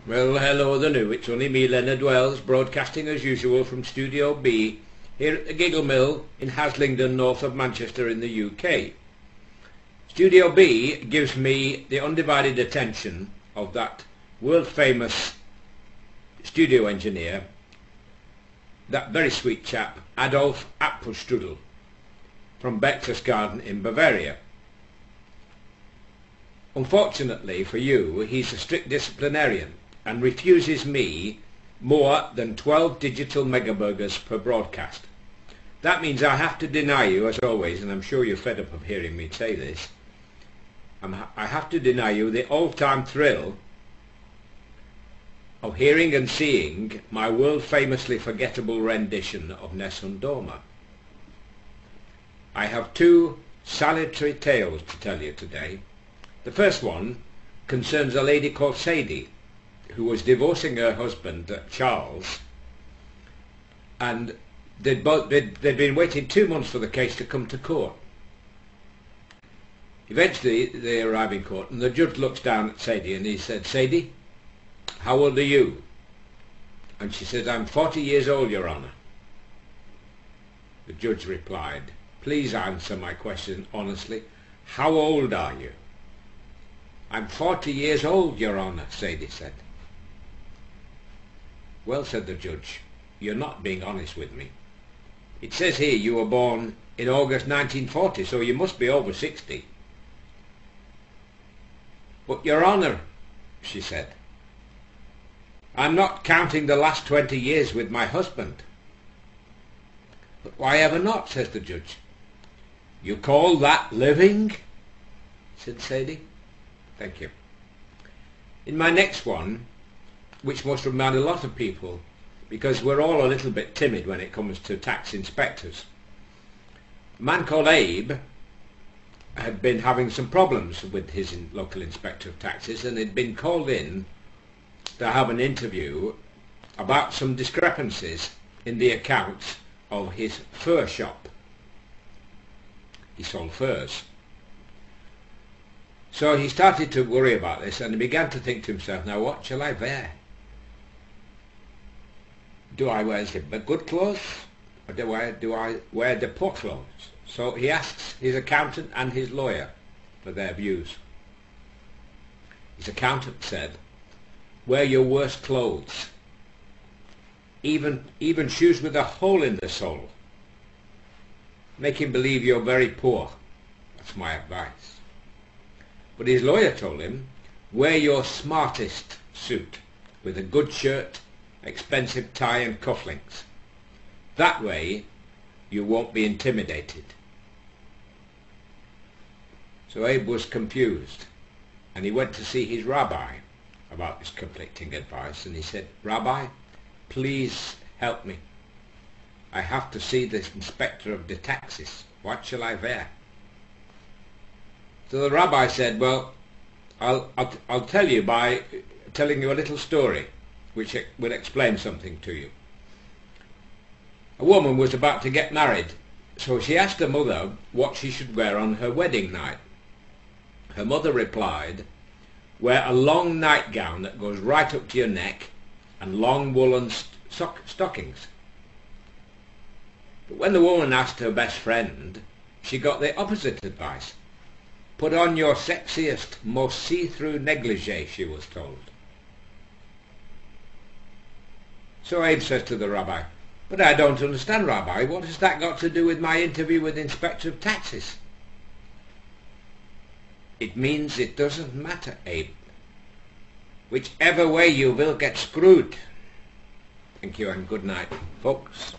Well, hello the new. It's only me, Leonard Wells, broadcasting as usual from Studio B, here at the Giggle Mill in Haslingden, north of Manchester in the UK. Studio B gives me the undivided attention of that world-famous studio engineer, that very sweet chap, Adolf Apfelstrudel, from Berchtesgaden in Bavaria. Unfortunately for you, he's a strict disciplinarian and refuses me more than 12 digital megaburgers per broadcast. That means I have to deny you, as always, and I'm sure you're fed up of hearing me say this, I have to deny you the all-time thrill of hearing and seeing my world-famously forgettable rendition of Nessun Dorma. I have two salutary tales to tell you today. The first one concerns a lady called Sadie, who was divorcing her husband, Charles, and they'd been waiting 2 months for the case to come to court. Eventually they arrive in court, and the judge looks down at Sadie and he said, "Sadie, how old are you?" And she says, "I'm 40 years old, Your Honour." The judge replied, "Please answer my question honestly. How old are you?" "I'm 40 years old, Your Honour," Sadie said. "Well," said the judge, "you're not being honest with me. It says here you were born in August 1940, so you must be over 60. "But, Your Honour," she said, "I'm not counting the last 20 years with my husband." "But why ever not?" says the judge. "You call that living?" said Sadie. "Thank you." In my next one, which must remind a lot of people, because we're all a little bit timid when it comes to tax inspectors, a man called Abe had been having some problems with his local inspector of taxes, and had been called in to have an interview about some discrepancies in the accounts of his fur shop. He sold furs. So he started to worry about this, and he began to think to himself, now what shall I wear? Do I wear the good clothes, or do I wear the poor clothes? So he asks his accountant and his lawyer for their views. His accountant said, "Wear your worst clothes, even shoes with a hole in the sole. Make him believe you're very poor. That's my advice." But his lawyer told him, "Wear your smartest suit with a good shirt, expensive tie and cufflinks. That way you won't be intimidated." So Abe was confused, and he went to see his rabbi about this conflicting advice, and he said, "Rabbi, please help me. I have to see the inspector of the taxes. What shall I wear?" So the rabbi said, "Well, I'll tell you by telling you a little story which will explain something to you. A woman was about to get married, so she asked her mother what she should wear on her wedding night. Her mother replied, 'Wear a long nightgown that goes right up to your neck and long woolen stockings.' But when the woman asked her best friend, she got the opposite advice. 'Put on your sexiest, most see-through negligee,' she was told. So Abe says to the rabbi, "But I don't understand, Rabbi. What has that got to do with my interview with the Inspector of Taxes?" "It means it doesn't matter, Abe. Whichever way you will get screwed." Thank you and good night, folks.